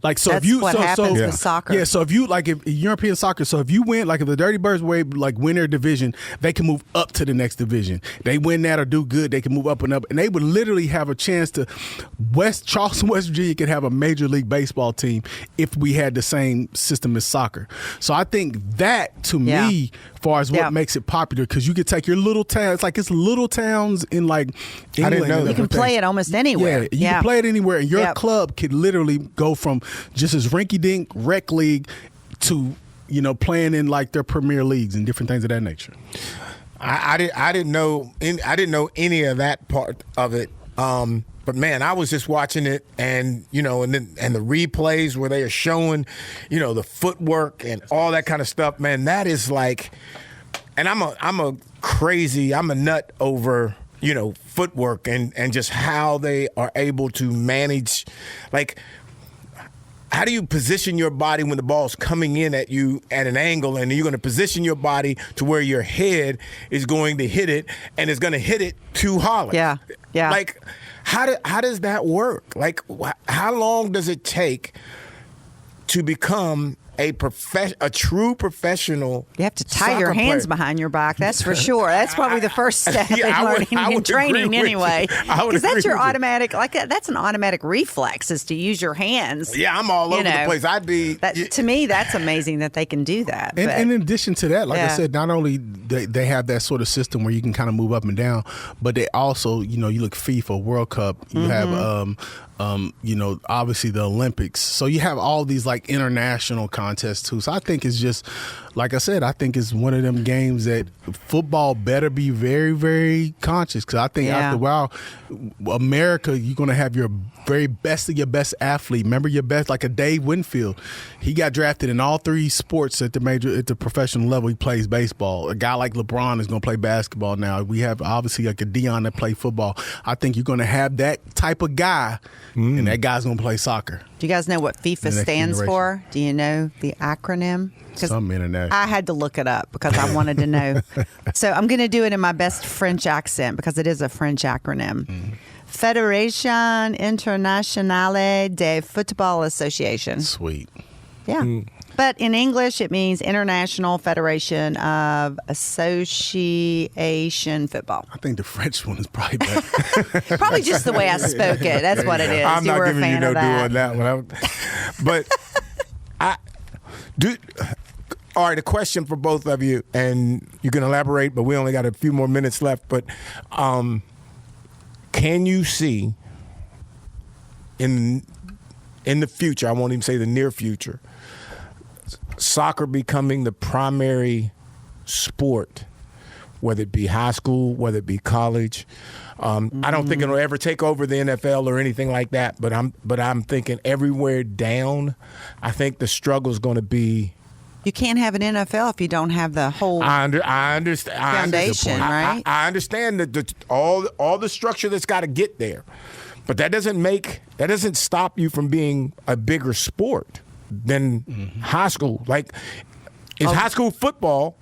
Like so, that's if you what happens with soccer. Yeah, so if you if European soccer, so if you win, if the Dirty Birds win their division, they can move up to the next division. They win that or do good, they can move up and up, and they would literally have a chance to Charleston, West Virginia could have a major league baseball team if we had the same system as soccer. So I think that to me, as far as what makes it popular, because you could take your little town. It's little towns in England. I didn't know you can play it almost anywhere. Yeah, you can play it anywhere, and your club could literally go from just as rinky-dink rec league to playing in their premier leagues and different things of that nature. I didn't know any of that part of it. But man, I was just watching it, and and the replays where they are showing, the footwork and all that kind of stuff. Man, that is and I'm a nut over footwork and just how they are able to manage, how do you position your body when the ball's coming in at you at an angle, and you're going to position your body to where your head is going to hit it, and it's going to hit it to Hollis? Yeah. How does that work? How long does it take to become a true professional? You have to tie your hands behind your back. That's for sure. That's probably the first step in training anyway. Because that's your automatic. That's an automatic reflex is to use your hands. Yeah, I'm all over the place. To me, that's amazing that they can do that. And in addition to that, I said, not only they have that sort of system where you can kind of move up and down, but they also, you look FIFA World Cup. You have obviously the Olympics. So you have all these international contests too. So I think it's just, like I said, I think it's one of them games that football better be very, very conscious. Because I think after a while, America, you're going to have your very best of your best athlete. Remember your best, like a Dave Winfield. He got drafted in all 3 sports at the professional level. He plays baseball. A guy like LeBron is going to play basketball now. We have obviously a Deion that play football. I think you're going to have that type of guy, and that guy's going to play soccer. Do you guys know what FIFA stands for? Do you know the acronym? Some internet. I had to look it up because I wanted to know. So I'm going to do it in my best French accent because it is a French acronym. Fédération Internationale de Football Association. Sweet. Yeah. But in English, it means International Federation of Association Football. I think the French one is probably better. Probably just the way I spoke it. That's what it is. I'm you not were giving a fan you no of due on that one. But All right, a question for both of you, and you can elaborate, but we only got a few more minutes left. But can you see in the future, I won't even say the near future, soccer becoming the primary sport, whether it be high school, whether it be college? I don't think it'll ever take over the NFL or anything like that, but I'm thinking everywhere down, I think the struggle is going to be. You can't have an NFL if you don't have the whole understand foundation, right? I understand that all the structure that's got to get there, but that doesn't stop you from being a bigger sport than high school. Like, is high school football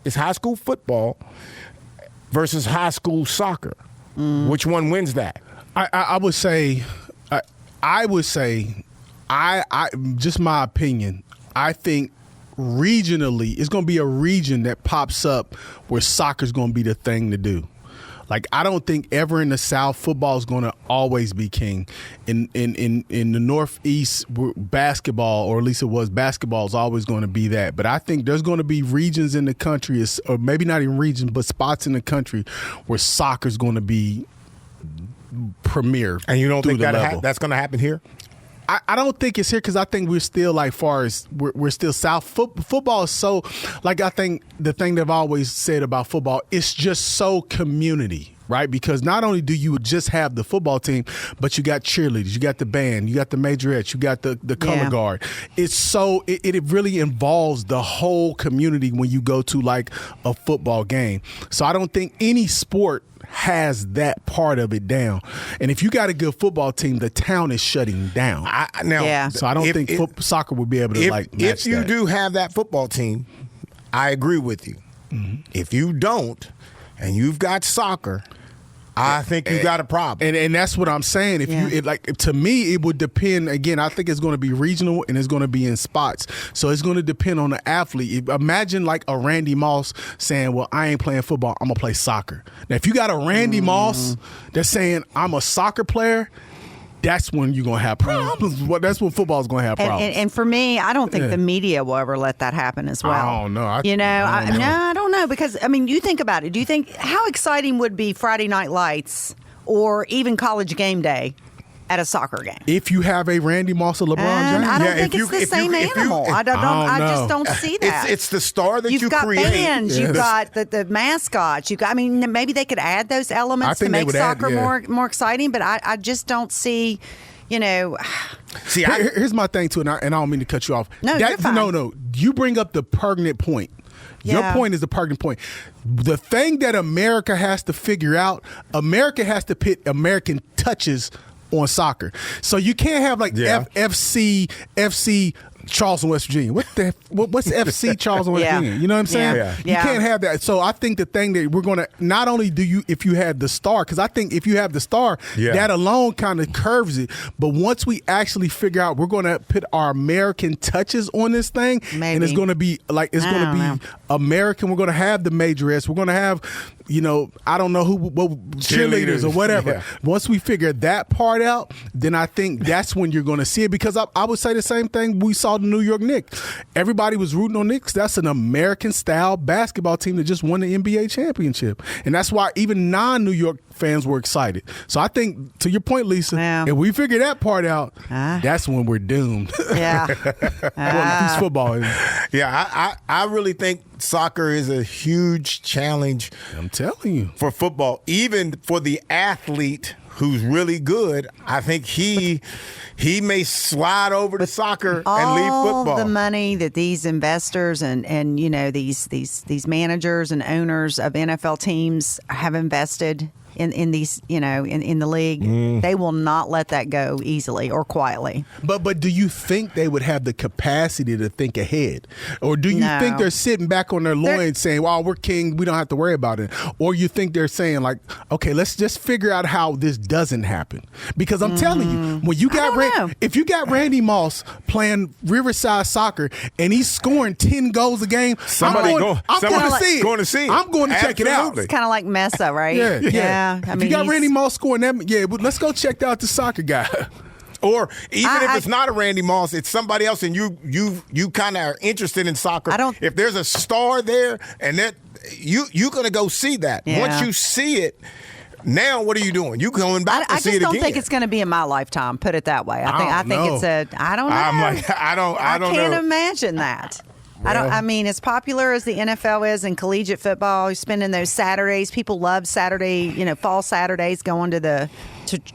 versus high school soccer? Which one wins that? I would say, just my opinion, I think regionally, it's going to be a region that pops up where soccer's going to be the thing to do. Like, I don't think ever in the South football is going to always be king. In the Northeast, basketball, or at least it was, basketball is always going to be that. But I think there's going to be regions in the country, or maybe not even regions, but spots in the country where soccer's going to be premier. And you don't think that's going to happen here? I don't think it's here because I think we're still we're still South. Football is so, like, I think the thing that I've always said about football, it's just so community, right? Because not only do you just have the football team, but you got cheerleaders, you got the band, you got the majorettes, you got the color guard. It's so, it really involves the whole community when you go to like a football game. So I don't think any sport has that part of it down. And if you got a good football team, the town is shutting down. So I don't think soccer will be able to match that. If you do have that football team, I agree with you. Mm-hmm. If you don't, and you've got soccer, I think you got a problem. And that's what I'm saying. To me, it would depend. Again, I think it's going to be regional and it's going to be in spots. So it's going to depend on the athlete. Imagine like a Randy Moss saying, well, I ain't playing football, I'm going to play soccer. Now, if you got a Randy Moss that's saying, I'm a soccer player, that's when you're going to have problems. That's when football's going to have problems. And for me, I don't think the media will ever let that happen as well. I don't know. I don't know. Because, I mean, you think about it. Do you think how exciting would be Friday Night Lights or even College Game Day at a soccer game? If you have a Randy Moss or LeBron James? I don't think it's the same animal. I just don't see that. It's the star that you create. You've got bands. You've got the mascots. Maybe they could add those elements to make soccer more exciting, but I just don't see, Here's my thing, too, and I don't mean to cut you off. No, you're fine. No. You bring up the pertinent point. Your point is the pertinent point. The thing that America has to figure out, America has to put American touches on soccer. So you can't have like FC Charleston, West Virginia. What's FC Charleston, West Virginia? You know what I'm saying? You can't have that. So I think the thing that we're going to, not only if you have the star, because I think if you have the star, that alone kind of curves it. But once we actually figure out we're going to put our American touches on this thing, and it's going to be like, it's going to be American. We're going to have the majorettes. We're going to have, I don't know what cheerleaders or whatever. Yeah. Once we figure that part out, then I think that's when you're going to see it. Because I would say the same thing we saw the New York Knicks. Everybody was rooting on Knicks. That's an American-style basketball team that just won the NBA championship. And that's why even non-New York fans were excited. So I think, to your point, Lisa, if we figure that part out, that's when we're doomed. Well, football is. Yeah, I really think soccer is a huge challenge. I'm telling you. For football, even for the athlete who's really good, I think he may slide over to soccer and leave football. All the money that these investors and these managers and owners of NFL teams have invested in these, in the league, they will not let that go easily or quietly. But do you think they would have the capacity to think ahead? Or do you think they're sitting back on their loins saying, well, we're king, we don't have to worry about it? Or you think they're saying, like, okay, let's just figure out how this doesn't happen? Because I'm telling you, when you got if you got Randy Moss playing Riverside soccer and he's scoring 10 goals a game, I'm going to see it. I'm going to check it out. It's kind of like Mesa, right? Yeah. If you got Randy Moss scoring that, let's go check out the soccer guy. Or even if it's not a Randy Moss, it's somebody else, and you kind of are interested in soccer. If there's a star there, and that you're going to go see that. Yeah. Once you see it, now what are you doing? You going back to see it again? I just don't think it's going to be in my lifetime. Put it that way. I think it's I don't know. I'm like, I don't know. I can't imagine that. Well, I mean, as popular as the NFL is in collegiate football, spending those Saturdays, people love Saturday, fall Saturdays, going to the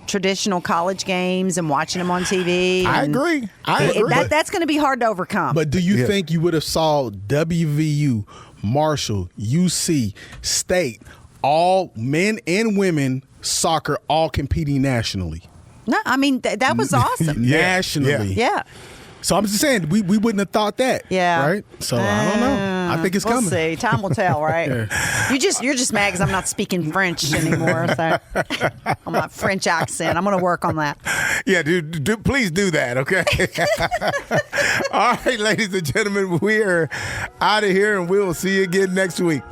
traditional college games and watching them on TV. I agree. That's going to be hard to overcome. But do you think you would have saw WVU, Marshall, UC, State, all men and women soccer all competing nationally? No, I mean, that was awesome. Nationally. Yeah. So I'm just saying, we wouldn't have thought that. Yeah. Right? So I don't know. I think it's coming. We'll see. Time will tell, right? Yeah. You're just mad because I'm not speaking French anymore. So I'm not French accent. I'm going to work on that. Yeah, dude, please do that, okay? All right, ladies and gentlemen, we are out of here, and we will see you again next week.